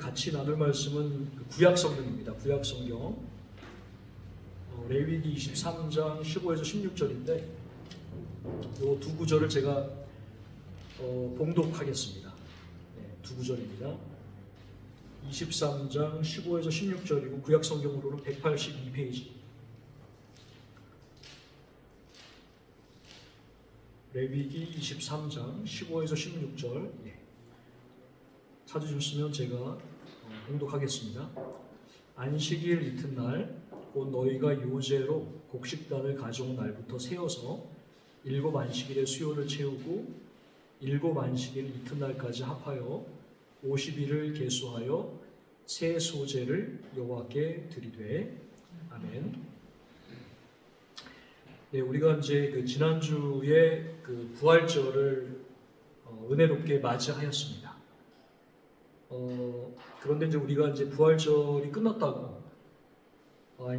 같이 나눌 말씀은 구약 성경입니다. 구약 성경 레위기 23장 15에서 16절인데 이 두 구절을 제가 봉독하겠습니다. 네, 두 구절입니다. 23장 15에서 16절이고 구약 성경으로는 182페이지. 레위기 23장 15에서 16절. 찾으셨으면 제가 봉독하겠습니다. 안식일 이튿날 곧 너희가 요제로 곡식단을 가져온 날부터 세어서 7 안식일의 수요를 채우고 7 안식일 이튿날까지 합하여 50일을 계수하여 새 소제를 여호와께 드리되. 아멘. 네, 우리가 이제 지난주에 부활절을 은혜롭게 맞이하였습니다. 그런데 이제 우리가 이제 부활절이 끝났다고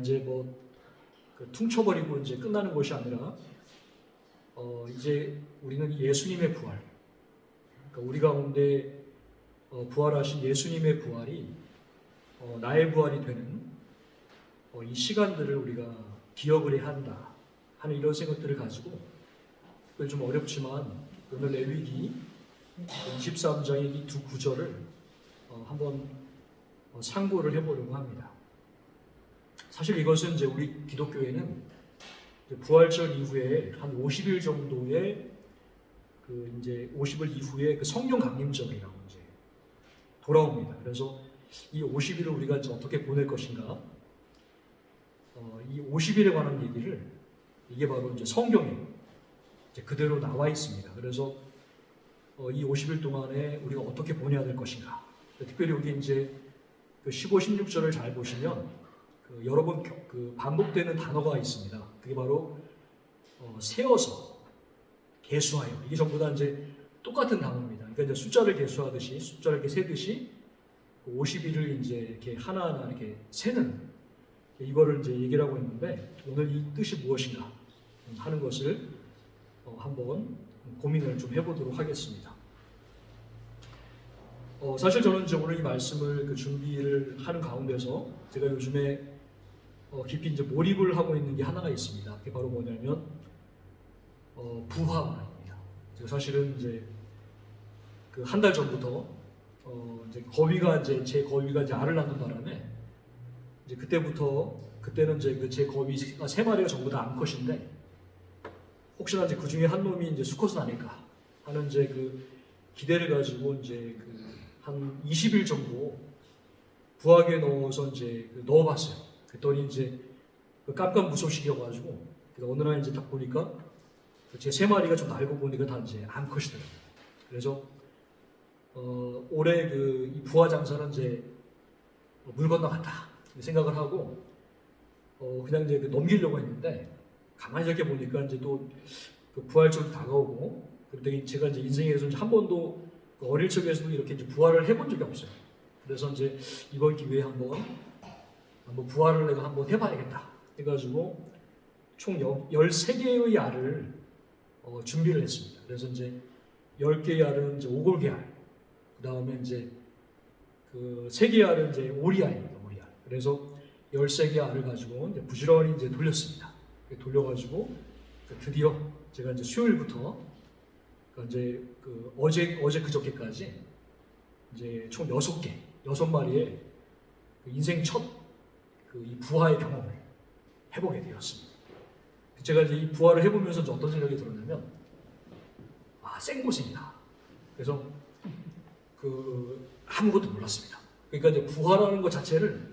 이제 퉁쳐버리고 이제 끝나는 것이 아니라 이제 우리는 예수님의 부활, 그러니까 우리 가운데 부활하신 예수님의 부활이 나의 부활이 되는 이 시간들을 우리가 기억을 해야 한다 하는 이런 생각들을 가지고 좀 어렵지만 오늘 레위기 23장의 이 두 구절을 한번 상고를 해보려고 합니다. 사실 이것은 이제 우리 기독교에는 부활절 이후에 한 50일 정도의 이제 50일 이후에 성령 강림절이라고 이제 돌아옵니다. 그래서 이 50일을 우리가 이제 어떻게 보낼 것인가? 이 50일에 관한 얘기를 이게 바로 이제 성경에 이제 그대로 나와 있습니다. 그래서 이 50일 동안에 우리가 어떻게 보내야 될 것인가? 특별히 여기 이제 15, 16절을 잘 보시면 여러 번 반복되는 단어가 있습니다. 그게 바로 세어서, 계수하여. 이게 전부 다 이제 똑같은 단어입니다. 그러니까 이제 숫자를 계수하듯이, 숫자를 이렇게 세듯이 50일을 이제 이렇게 하나하나 이렇게 세는 이거를 이제 얘기를 하고 있는데 오늘 이 뜻이 무엇인가 하는 것을 한번 고민을 좀 해보도록 하겠습니다. 사실 저는 이제 오늘 이 말씀을 준비를 하는 가운데서 제가 요즘에 깊이 이제 몰입을 하고 있는 게 하나가 있습니다. 그게 바로 뭐냐면 부화입니다. 제가 사실은 이제 한 달 전부터 이제 제 거위가 이제 알을 낳는 바람에 이제 그때는 이제 제 거위가 3마리가 전부 다 암컷인데 혹시나 이제 그 중에 한 놈이 이제 수컷은 아닐까 하는 이제 기대를 가지고 이제 한 20일 정도 부화기에 넣어서 이제 넣어봤어요. 그랬더니 이제 깜깜무소식이어가지고 어느 날 이제 딱 보니까 제 3마리가 좀 알고 보니까 다 이제 암컷이더라고요. 그래서 올해 이 부화 장사는 이제 물 건너갔다 생각을 하고 그냥 이제 넘기려고 했는데 가만히 이렇게 보니까 이제 또 부활절이 다가오고 그때 제가 이제 인생에서 한 번도 어릴 적에서도 이렇게 이제 부활을 해본 적이 없어요. 그래서 이제 이번 기회에 한번 부활을 내가 한번 해봐야겠다 해가지고 총 13개의 알을 준비를 했습니다. 그래서 이제 10개의 알은 이제 오골계 알, 그 다음에 이제 3개의 알은 이제 오리알입니다. 오리알. 그래서 13개 알을 가지고 이제 부지런히 이제 돌렸습니다. 돌려가지고 드디어 제가 이제 수요일부터 이제 어제 그저께까지 이제 총 6마리의 인생 첫 이 부화의 경험을 해보게 되었습니다. 제가 이제 이 부화를 해보면서 이제 어떤 생각이 들었냐면 생고생이다. 그래서 아무것도 몰랐습니다. 그러니까 이제 부화라는 것 자체를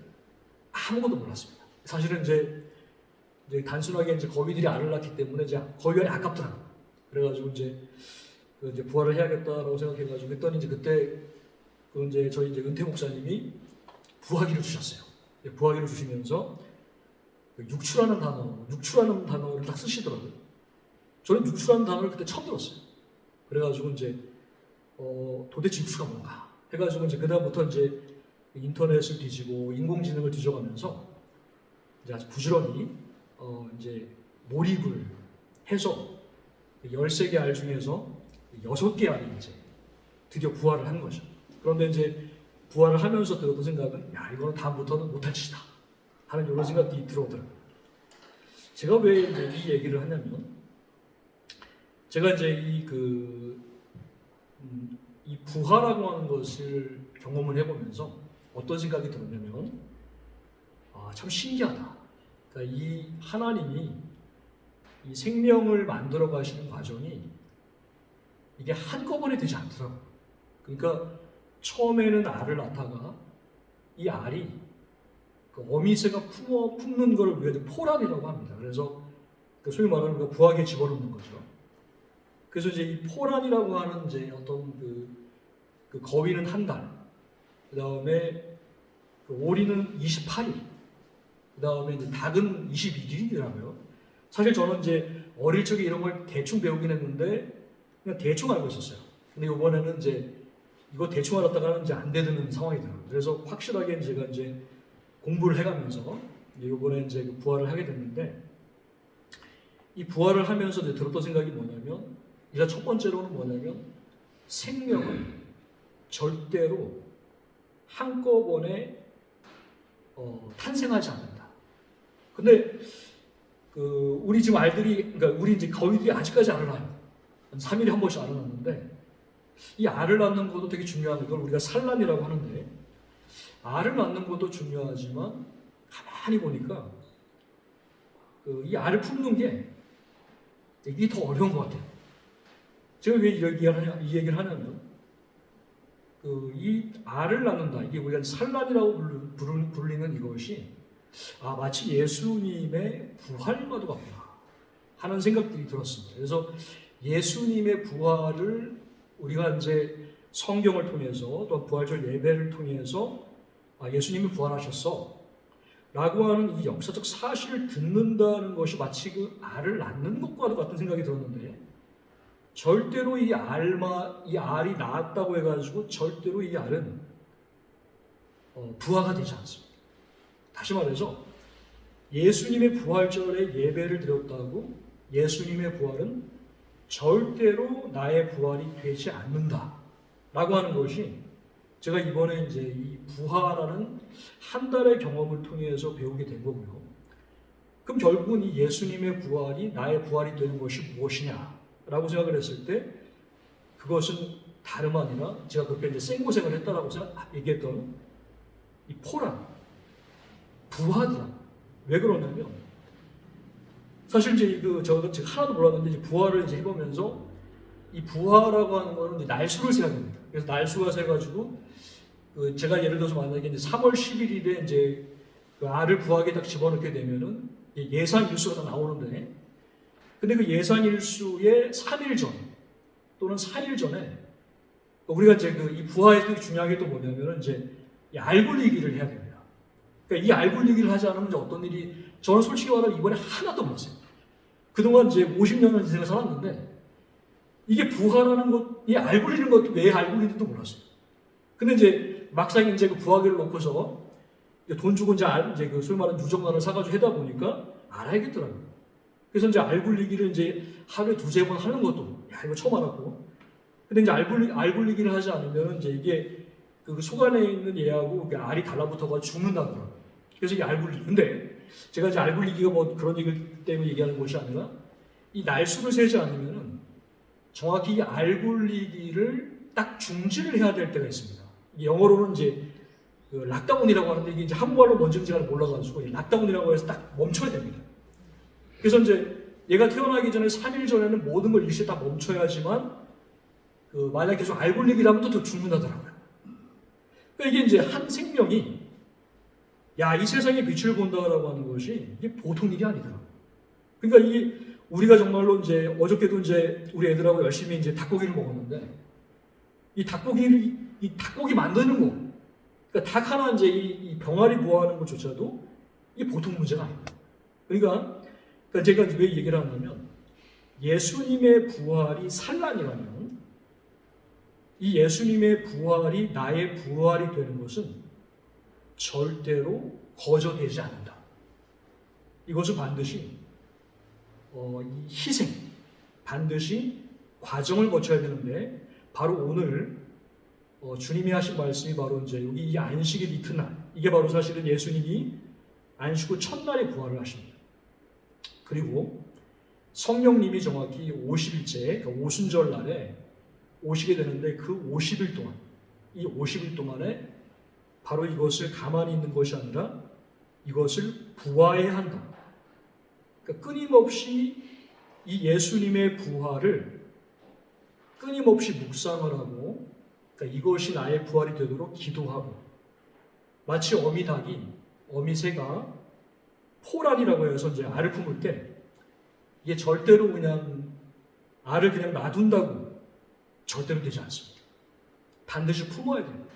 아무것도 몰랐습니다. 사실은 이제 단순하게 이제 거위들이 알을 낳기 때문에 이제 거위알이 아깝더라고요. 그래가지고 이제 부활을 해야겠다라고 생각해가지고 했더니 이제 그때 이제 저희 이제 은퇴 목사님이 부화기를 주셨어요. 부화기를 주시면서 육추라는 단어를 딱 쓰시더라고요. 저는 육추라는 단어를 그때 처음 들었어요. 그래가지고 이제 도대체 육추가 뭔가 해가지고 이제 그다음부터 이제 인터넷을 뒤지고 인공지능을 뒤져가면서 이제 아주 부지런히 이제 몰입을 해서 13개 알 중에서 6개 알이 이제 드디어 부활을 한 거죠. 그런데 이제 부활을 하면서 들었던 생각은 야 이거는 다음부터는 못할 짓이다 하는 이런 생각이 들어오더라고요. 제가 왜 이 얘기를 하냐면 제가 이제 이 부활이라고 하는 것을 경험을 해보면서 어떤 생각이 들었냐면 참 신기하다. 그러니까 이 하나님이 이 생명을 만들어 가시는 과정이 이게 한꺼번에 되지 않더라고요. 그러니까 처음에는 알을 낳다가 이 알이 그 어미새가 품는 걸 우리가 포란이라고 합니다. 그래서 소위 말하는 그 부화기에 집어넣는 거죠. 그래서 이제 이 포란이라고 하는 이제 어떤 그 거위는 한 달, 그 다음에 그 오리는 28일, 그 다음에 이제 닭은 21일이더라고요. 사실 저는 이제 어릴 적에 이런 걸 대충 배우긴 했는데 그냥 대충 알고 있었어요. 근데 이번에는 이제 이거 대충 알았다가는 이제 안 되는 상황이더라고요. 그래서 확실하게 제가 이제 공부를 해가면서 이번에 이제 그 부활을 하게 됐는데 이 부활을 하면서 이제 들었던 생각이 뭐냐면 일단 첫 번째로는 뭐냐면 생명은 절대로 한꺼번에 탄생하지 않는다. 근데 우리 지금 알들이 그러니까 우리 이제 거위들이 아직까지 알을 낳아요. 한 3일에 한 번씩 알을 낳는데 이 알을 낳는 것도 되게 중요한 걸 우리가 산란이라고 하는데 알을 낳는 것도 중요하지만 가만히 보니까 이 알을 품는 게 이게 더 어려운 것 같아요. 제가 왜 이 얘기를 하냐면 이 알을 낳는다 이게 우리가 산란이라고 부르는 이것이 마치 예수님의 부활과도 같구나 하는 생각들이 들었습니다. 그래서 예수님의 부활을 우리가 이제 성경을 통해서 또 부활절 예배를 통해서 예수님이 부활하셨어 라고 하는 이 역사적 사실을 듣는다는 것이 마치 그 알을 낳는 것과도 같은 생각이 들었는데 절대로 이 알이 낳았다고 해가지고 절대로 이 알은 부화가 되지 않습니다. 다시 말해서 예수님의 부활절에 예배를 드렸다고 예수님의 부활은 절대로 나의 부활이 되지 않는다 라고 하는 것이 제가 이번에 이제 이 부활하는 한 달의 경험을 통해서 배우게 된 거고요. 그럼 결국은 이 예수님의 부활이 나의 부활이 되는 것이 무엇이냐라고 생각을 했을 때 그것은 다름 아니라 제가 그렇게 이제 생고생을 했다라고 얘기했던 이 포란, 부활이라. 왜 그러냐면 사실 이제 제가 하나도 몰랐는데 이제 부활을 이제 해보면서 이 부활이라고 하는 거는 이제 날수를 세야 됩니다. 그래서 날수가 세가지고 제가 예를 들어서 만약에 이제 3월 11일에 이제 그 알을 부화기에 딱 집어넣게 되면은 예산 일수가 다 나오는데, 근데 그 예산 일수의 3일 전 또는 4일 전에 우리가 이제 이 부화에서 중요한 게 또 뭐냐면은 이제 이 알 굴리기를 해야 됩니다. 그러니까 이 알 굴리기를 하지 않으면 이제 어떤 일이 저는 솔직히 말하면 이번에 하나도 몰랐어요. 그동안 이제 50년을 인생을 살았는데 이게 부활하는 것, 이 알 굴리는 것도 왜 알 굴리는지도 몰랐어요. 근데 이제 막상 이제 그 부화기를 놓고서 돈 주고 이제 그 소위 말하는 유정란을 사가지고 하다 보니까 알아야겠더라고요. 그래서 이제 알 굴리기를 이제 하루에 2-3번 하는 것도 이거 처음 알았고. 근데 이제 알 굴리기를 하지 않으면 이제 이게 그 속 안에 있는 얘하고 알이 달라붙어가 죽는다더라고요. 그래서 이게 알 굴리기. 근데 제가 이제 알 굴리기가 뭐 그런 얘기 때문에 얘기하는 것이 아니라 이 날수를 세지 않으면은 정확히 이 알 굴리기를 딱 중지를 해야 될 때가 있습니다. 영어로는 이제 그 락다운이라고 하는데 이게 이제 한국말로 뭔지 잘 몰라가지고 락다운이라고 해서 딱 멈춰야 됩니다. 그래서 이제 얘가 태어나기 전에 3일 전에는 모든 걸 일시에 다 멈춰야지만 만약 계속 알 굴리기라면 또 죽는다더라고요. 그러니까 이게 이제 한 생명이 이 세상에 빛을 본다라고 하는 것이 이게 보통 일이 아니더라고요. 그러니까 이게 우리가 정말로 이제 어저께도 이제 우리 애들하고 열심히 이제 닭고기를 먹었는데 이 닭고기 만드는 거, 그러니까 닭 하나 이제 이 병아리 부화하는 것조차도 이게 보통 문제가 아닙니다. 그러니까 제가 왜 얘기를 하냐면 예수님의 부활이 산란이라면 이 예수님의 부활이 나의 부활이 되는 것은 절대로 거저되지 않는다. 이것은 반드시 이 희생, 반드시 과정을 거쳐야 되는데 바로 오늘 주님이 하신 말씀이 바로 이제 여기 이 안식일 이튿날, 이게 바로 사실은 예수님이 안식 후 첫날에 부활을 하십니다. 그리고 성령님이 정확히 50일째, 그러니까 오순절 날에 오시게 되는데, 그 50일 동안, 이 50일 동안에 바로 이것을 가만히 있는 것이 아니라 이것을 부화해야 한다. 그러니까 끊임없이 이 예수님의 부활을 끊임없이 묵상을 하고, 그러니까 이것이 나의 부활이 되도록 기도하고, 마치 어미새가 포란이라고 해서 이제 알을 품을 때 이게 절대로 그냥 알을 그냥 놔둔다고 절대로 되지 않습니다. 반드시 품어야 됩니다.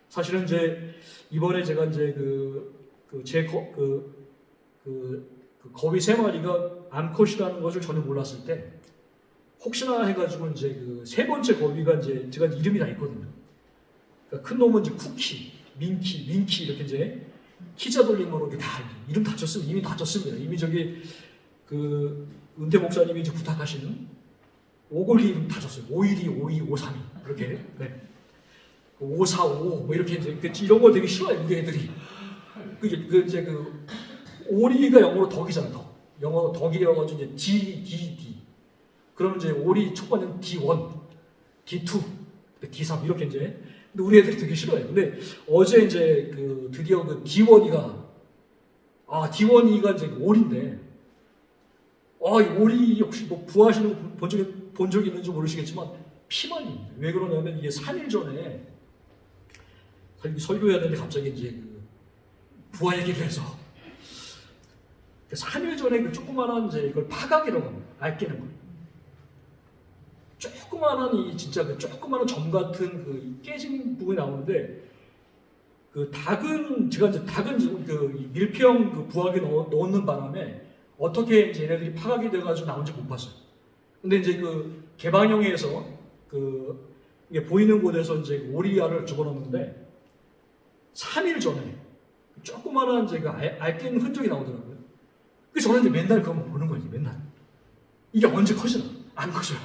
사실은 이제 이번에 제가 이제 제 거위 3마리가 암컷이라는 것을 전혀 몰랐을 때, 혹시나 해가지고 이제 그 3번째 거위가 이제 제가 이름이 다 있거든요. 그러니까 큰 놈은 이제 쿠키, 민키 이렇게 이제 키자 돌림으로 이렇게 다 이름 다 줬습니다. 이미 다 줬습니다. 이미 저기 그 은퇴 목사님이 이제 부탁하시는 오골리 이름 다 줬어요. 512, 52, 532 이렇게. 네. 545 뭐 이렇게 이제 이런 거 되게 싫어해요. 우리 애들이. 이제 오리가 영어로 덕이잖아. 덕. 영어 덕이어가지고 이제 D. 그러면 이제 오리 첫 번째는 D1, D2, D3 이렇게 이제. 근데 우리 애들이 되게 싫어해요. 근데 어제 이제 드디어 D1이가 이제 오리인데, 이 오리 혹시 뭐 부화하시는 거 본 적이 있는지 모르시겠지만 피만입니다. 왜 그러냐면 이게 3일 전에 설교해야 되는데 갑자기 이제 부화 얘기를 해서 3일 전에 그 조그만한 이제 이걸 파각이라고 합니다. 알 깨는 거. 조그만한 진짜 조그만한 점 같은 깨진 부분이 나오는데, 제가 이제 닭은 밀폐형 부화기에 넣는 바람에 어떻게 이제 얘네들이 파각이 돼가지고 나온지 못 봤어요. 근데 이제 개방형에서 이게 보이는 곳에서 이제 오리알을 집어넣는데 3일 전에 조그만한 알 깨는 흔적이 나오더라고요. 그래서 저는 이제 맨날 그거 보는 거지, 맨날. 이게 언제 커지나? 안 커져요.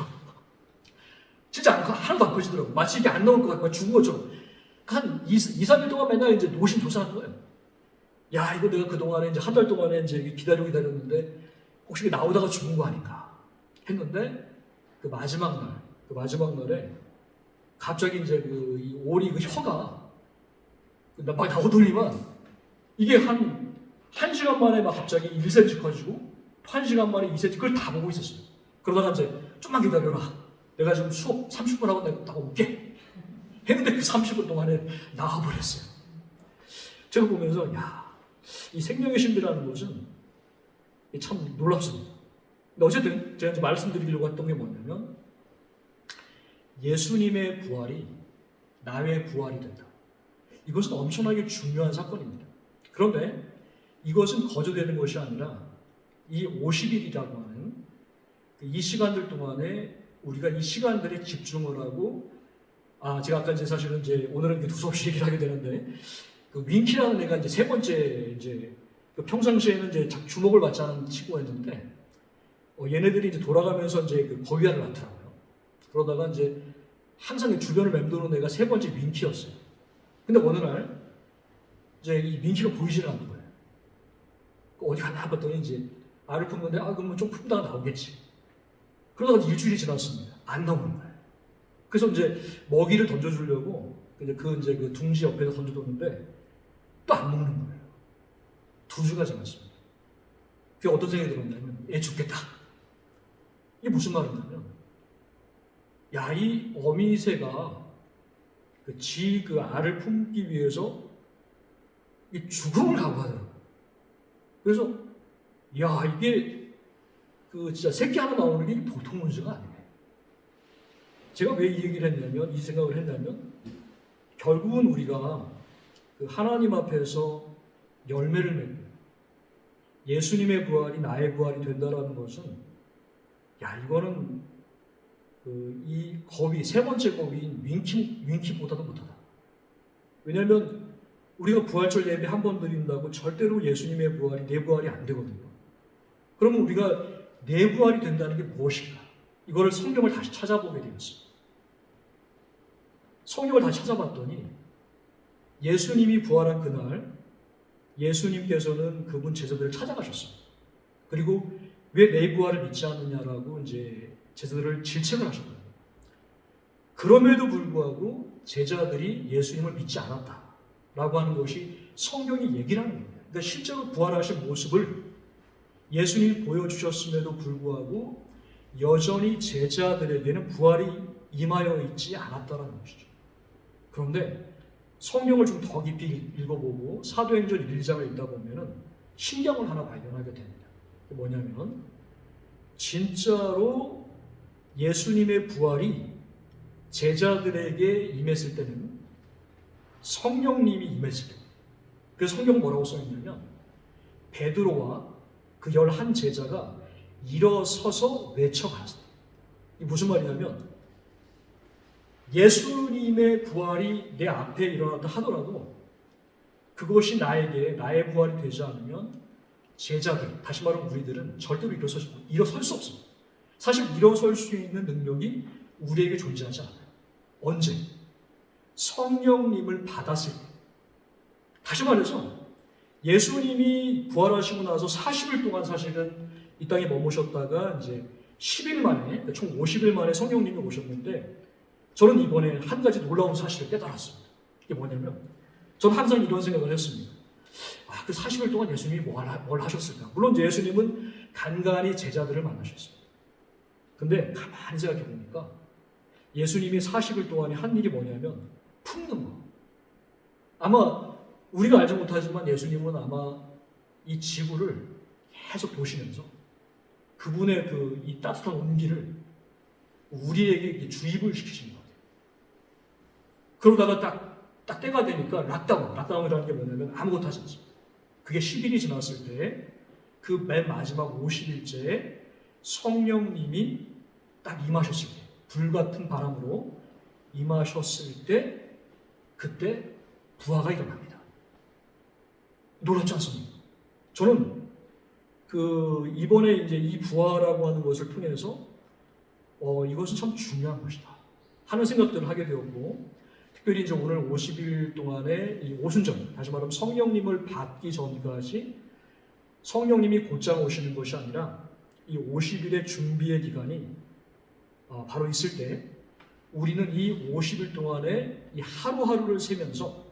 진짜 하나도 안 커지더라고. 마치 이게 안 나올 것 같고 죽은 것처럼. 한 2-3일 동안 맨날 이제 노심초사하는 거예요. 야, 이거 내가 그동안에 이제 한 달 동안에 이제 기다렸는데 혹시 나오다가 죽은 거 아닌가 했는데, 마지막 날에 갑자기 이제 이 오리 혀가 막 나오더니만 이게 한 1시간 만에 막 갑자기 1cm 커지고, 1시간 만에 2cm, 그걸 다 보고 있었어요. 그러다가 이제 좀만 기다려라. 내가 지금 수업 30분 하고 나가 올게. 했는데 그 30분 동안에 나와버렸어요. 제가 보면서 이 생명의 신비라는 것은 참 놀랍습니다. 근데 어쨌든 제가 이제 말씀드리려고 했던 게 뭐냐면, 예수님의 부활이 나의 부활이 된다. 이것은 엄청나게 중요한 사건입니다. 그런데 이것은 거저되는 것이 아니라 이 50일이라고 하는 이 시간들 동안에 우리가 이 시간들에 집중을 하고, 제가 아까 이제 사실은 이제 오늘은 두서없이 얘기를 하게 되는데, 윙키라는 애가 이제 3번째 이제 평상시에는 이제 주목을 받지 않은 친구였는데, 얘네들이 이제 돌아가면서 이제 거위알을 낳더라고요. 그러다가 이제 항상 주변을 맴도는 애가 3번째 윙키였어요. 근데 어느 날 이제 이 윙키가 보이지를 않는 거예요. 어디 갔나 봤더니 이제 알을 품는데, 그러면 좀 품다가 나오겠지. 그러다가 일주일이 지났습니다. 안 나오는 거예요. 그래서 이제 먹이를 던져주려고 이제 그 둥지 옆에서 던져뒀는데 또 안 먹는 거예요. 2주가 지났습니다. 그게 어떤 생각이 들었냐면, 얘 죽겠다. 이게 무슨 말이냐면, 이 어미새가 지 알을 품기 위해서 이 죽음을 각오하더라고요. 그래서 이게 진짜 새끼 하나 나오는 게 보통 문제가 아니네. 제가 왜 이 얘기를 했냐면, 이 생각을 했냐면, 결국은 우리가 하나님 앞에서 열매를 맺고 예수님의 부활이 나의 부활이 된다라는 것은, 이거는 이 거위, 3번째 거위인 윙키보다도 못하다. 왜냐하면 우리가 부활절 예배 한 번 드린다고 절대로 예수님의 부활이 내 부활이 안 되거든요. 그러면 우리가 내 부활이 된다는 게 무엇인가? 이거를 성경을 다시 찾아보게 되었습니다. 성경을 다 찾아봤더니 예수님이 부활한 그날 예수님께서는 그분 제자들을 찾아가셨어요. 그리고 왜 내 부활을 믿지 않느냐라고 이제 제자들을 질책을 하셨거든요. 그럼에도 불구하고 제자들이 예수님을 믿지 않았다라고 하는 것이 성경이 얘기를 하는 겁니다. 그러니까 실제로 부활하신 모습을 예수님이 보여주셨음에도 불구하고 여전히 제자들에게는 부활이 임하여 있지 않았다는 것이죠. 그런데 성경을 좀 더 깊이 읽어보고 사도행전 1장을 읽다 보면은 신기한 걸 하나 발견하게 됩니다. 뭐냐면 진짜로 예수님의 부활이 제자들에게 임했을 때는 성령님이 임했을 때, 그래서 성경은 뭐라고 써있냐면 베드로와 그 11 제자가 일어서서 외쳐가랐어요. 이게 무슨 말이냐면 예수님의 부활이 내 앞에 일어났다 하더라도 그것이 나의 부활이 되지 않으면 제자들, 다시 말하면 우리들은 절대로 일어설 수 없습니다. 사실 일어설 수 있는 능력이 우리에게 존재하지 않아요. 언제? 성령님을 받았을 때. 다시 말해서 예수님이 부활하시고 나서 40일 동안 사실은 이 땅에 머무셨다가 이제 10일 만에, 총 50일 만에 성령님이 오셨는데 저는 이번에 한 가지 놀라운 사실을 깨달았습니다. 이게 뭐냐면 저는 항상 이런 생각을 했습니다. 그 40일 동안 예수님이 뭘 하셨을까? 물론 예수님은 간간히 제자들을 만나셨습니다. 근데 가만히 생각해 보니까 예수님이 40일 동안에 한 일이 뭐냐면 품는 거. 아마 우리가 알지 못하지만 예수님은 아마 이 지구를 계속 도시면서 그분의 이 따뜻한 온기를 우리에게 주입을 시키신 것 같아요. 그러다가 딱 때가 되니까 락다운이라는 게 뭐냐면 아무것도 하지 않습니다. 그게 10일이 지났을 때 그 맨 마지막 50일째에 성령님이 딱 임하셨을 때, 불같은 바람으로 임하셨을 때 그때 부활가 일어납니다. 놀랍지 않습니까? 저는 이번에 이제 이 부활이라고 하는 것을 통해서 이것은 참 중요한 것이다 하는 생각들을 하게 되었고, 특별히 이제 오늘 50일 동안의 이 오순절, 다시 말하면 성령님을 받기 전까지 성령님이 곧장 오시는 것이 아니라 이 50일의 준비의 기간이 바로 있을 때 우리는 이 50일 동안에 이 하루하루를 세면서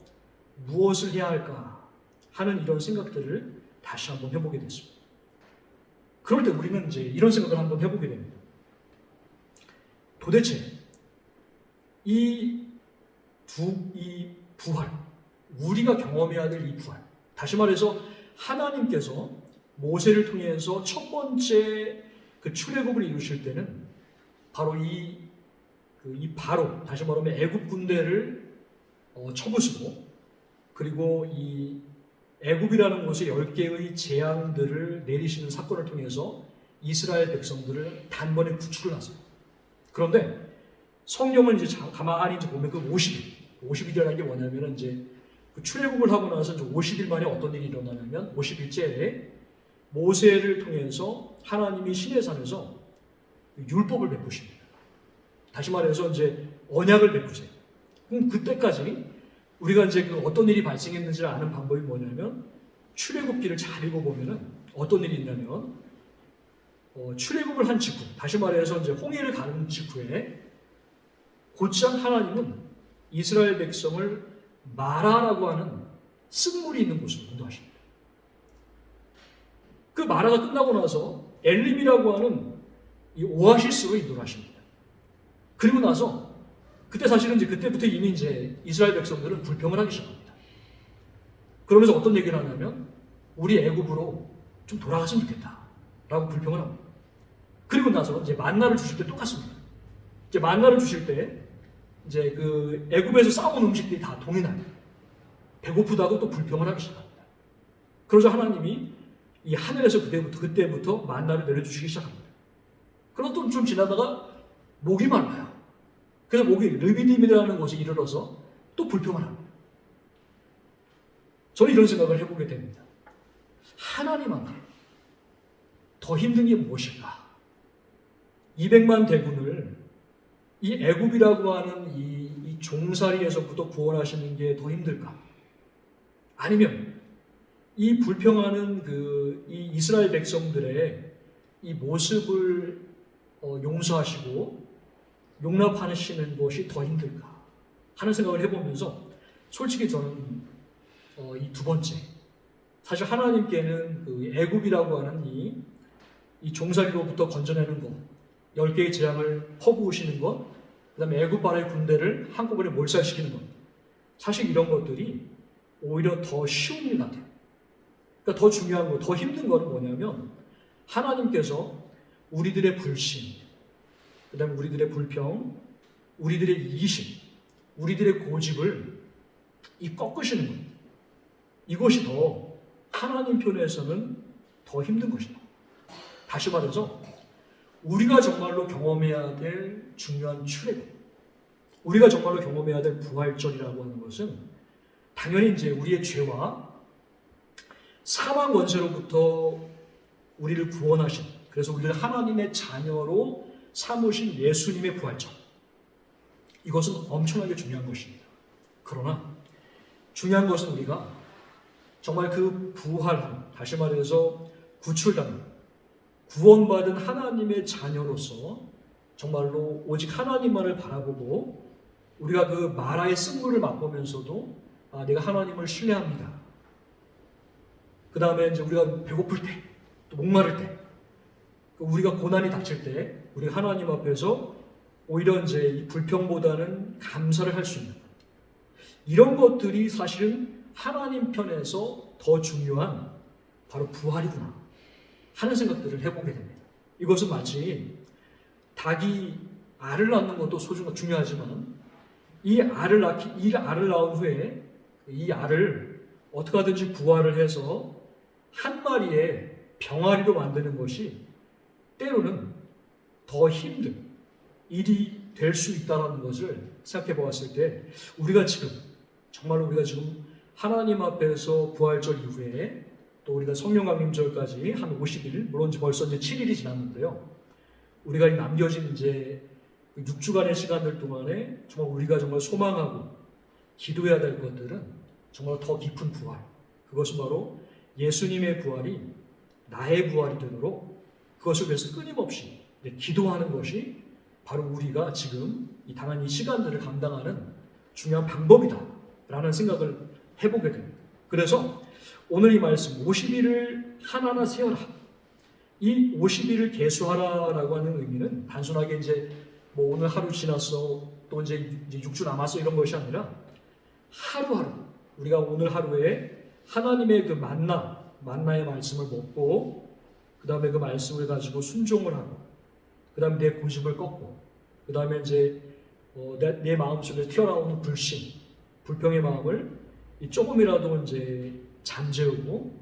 무엇을 해야 할까 하는 이런 생각들을 다시 한번 해보게 됐습니다. 그럴 때 우리는 이제 이런 생각을 한번 해보게 됩니다. 도대체 이 부활, 우리가 경험해야 될 이 부활, 다시 말해서 하나님께서 모세를 통해서 첫 번째 그 출애굽을 이루실 때는 바로 바로 다시 말하면 애굽 군대를 쳐부수고, 그리고 이 애굽이라는 곳에 10개의 재앙들을 내리시는 사건을 통해서 이스라엘 백성들을 단번에 구출을 하세요. 그런데 성경을 이제 가만히 이제 보면 그 50일이라는 게 뭐냐면 이제 그 출애굽을 하고 나서 이제 50일 만에 어떤 일이 일어나냐면 50일째에 모세를 통해서 하나님이 시내산에서 율법을 베푸십니다. 다시 말해서 이제 언약을 베푸세요. 그럼 그때까지 우리가 이제 어떤 일이 발생했는지를 아는 방법이 뭐냐면 출애굽기를 잘 읽어보면은 어떤 일이 있냐면 출애굽을 한 직후, 다시 말해서 이제 홍해를 가는 직후에 곧장 하나님은 이스라엘 백성을 마라라고 하는 쓴물이 있는 곳으로 인도하십니다. 그 마라가 끝나고 나서 엘림이라고 하는 이 오아시스로 인도를 하십니다. 그리고 나서 그때 사실은 이제 그때부터 이미 이제 이스라엘 백성들은 불평을 하기 시작합니다. 그러면서 어떤 얘기를 하냐면 우리 애굽으로 좀 돌아갔으면 좋겠다라고 불평을 합니다. 그리고 나서 이제 만나를 주실 때 똑같습니다. 이제 만나를 주실 때 이제 그 애굽에서 싸온 음식들이 다 동이 나요. 배고프다고 또 불평을 하기 시작합니다. 그러자 하나님이 이 하늘에서 그때부터 만나를 내려주시기 시작합니다. 그러다 또 좀 지나다가 목이 말라요. 그래서 목이 르비딤이라는 곳에 이르러서 또 불평을 합니다. 저는 이런 생각을 해보게 됩니다. 하나님만큼 더 힘든 게 무엇일까? 200만 대군을 이 애굽이라고 하는 이 이 종살이에서부터 구원하시는 게 더 힘들까? 아니면 이 불평하는 이 이스라엘 백성들의 이 모습을 용서하시고 용납하시는 것이 더 힘들까 하는 생각을 해보면서 솔직히 저는 이 두 번째, 사실 하나님께는 그 애굽이라고 하는 이 종살이로부터 건져내는 것, 10개의 재앙을 퍼부으시는 것, 그 다음에 애굽 바로의 군대를 한꺼번에 몰살시키는 것, 사실 이런 것들이 오히려 더 쉬운 일 같아요. 그러니까 더 중요한 거, 더 힘든 거는 뭐냐면 하나님께서 우리들의 불신, 그 다음에 우리들의 불평, 우리들의 이기심, 우리들의 고집을 꺾으시는 거예요. 이것이 더 하나님 편에서는 더 힘든 것이다. 다시 말해서 우리가 정말로 경험해야 될 중요한 출애굽, 우리가 정말로 경험해야 될 부활절이라고 하는 것은 당연히 이제 우리의 죄와 사망 권세로부터 우리를 구원하신, 그래서 우리를 하나님의 자녀로 삼으신 예수님의 부활절, 이것은 엄청나게 중요한 것입니다. 그러나 중요한 것은 우리가 정말 그 부활함, 다시 말해서 구출당, 구원받은 하나님의 자녀로서 정말로 오직 하나님만을 바라보고 우리가 그 마라의 쓴물을 맛보면서도 내가 하나님을 신뢰합니다. 그 다음에 이제 우리가 배고플 때, 또 목마를 때, 우리가 고난이 닥칠 때, 우리 하나님 앞에서 오히려 이제 이 불평보다는 감사를 할 수 있는 이런 것들이 사실은 하나님 편에서 더 중요한 바로 부활이구나 하는 생각들을 해보게 됩니다. 이것은 마치 닭이 알을 낳는 것도 중요하지만 이 알을 낳은 후에 이 알을 어떻게 하든지 부화를 해서 한 마리의 병아리로 만드는 것이 때로는 더 힘든 일이 될 수 있다는 것을 생각해 보았을 때 우리가 지금 하나님 앞에서 부활절 이후에 또 우리가 성령강림절까지 한 50일, 물론 벌써 이제 7일이 지났는데요. 우리가 남겨진 이제 6주간의 시간들 동안에 정말 우리가 정말 소망하고 기도해야 될 것들은 정말 더 깊은 부활. 그것은 바로 예수님의 부활이 나의 부활이 되도록 그것을 위해서 끊임없이 기도하는 것이 바로 우리가 지금 당한 이 시간들을 감당하는 중요한 방법이다라는 생각을 해보게 됩니다. 그래서 오늘 이 말씀 50일을 하나하나 세워라. 이 50일을 계수하라라고 하는 의미는 단순하게 이제 뭐 오늘 하루 지났어 또 이제 6주 남았어 이런 것이 아니라 하루하루 우리가 오늘 하루에 하나님의 그 만나의 말씀을 먹고 그 다음에 그 말씀을 가지고 순종을 하고 그 다음에 내 고집을 꺾고 그 다음에 이제 내 마음속에 튀어나오는 불신, 불평의 마음을 조금이라도 이제 잠재우고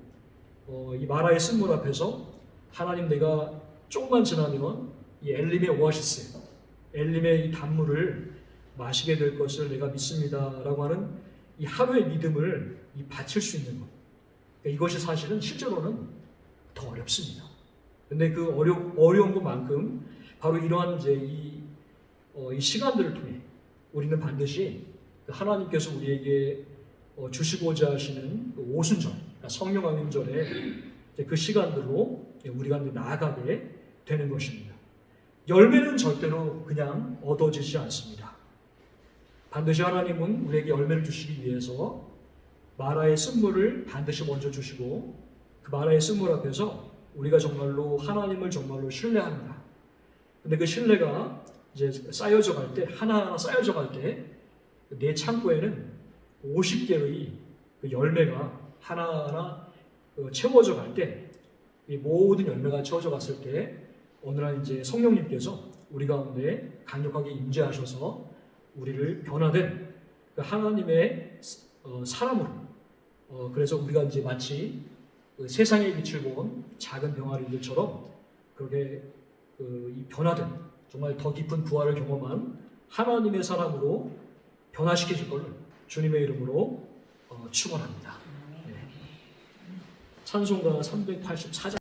이 마라의 쓴물 앞에서 하나님 내가 조금만 지나면 이 엘림의 오아시스, 엘림의 이 단물을 마시게 될 것을 내가 믿습니다라고 하는 이 하루의 믿음을 바칠 수 있는 것. 그러니까 이것이 사실은 실제로는 더 어렵습니다. 근데 그 어려운 것만큼 바로 이러한 이제 이 시간들을 통해 우리는 반드시 하나님께서 우리에게 주시고자 하시는 그 오순절, 그러니까 성령강림절의 그 시간들로 우리가 나아가게 되는 것입니다. 열매는 절대로 그냥 얻어지지 않습니다. 반드시 하나님은 우리에게 열매를 주시기 위해서 마라의 쓴물을 반드시 먼저 주시고 그 마라의 쓴물 앞에서 우리가 정말로 하나님을 정말로 신뢰한다. 근데 그 신뢰가 이제 쌓여져 갈 때, 하나하나 쌓여져 갈 때, 내 창고에는 50개의 그 열매가 하나하나 채워져 갈 때, 이 모든 열매가 채워져 갔을 때, 어느 날 이제 성령님께서 우리 가운데 강력하게 임재하셔서 우리를 변화된 그 하나님의 사람으로, 그래서 우리가 이제 마치 그 세상의 빛을 본 작은 병아리들처럼 그렇게 이 변화된 정말 더 깊은 부활을 경험한 하나님의 사람으로 변화시켜질 것을 주님의 이름으로 축원합니다. 네. 찬송가 384장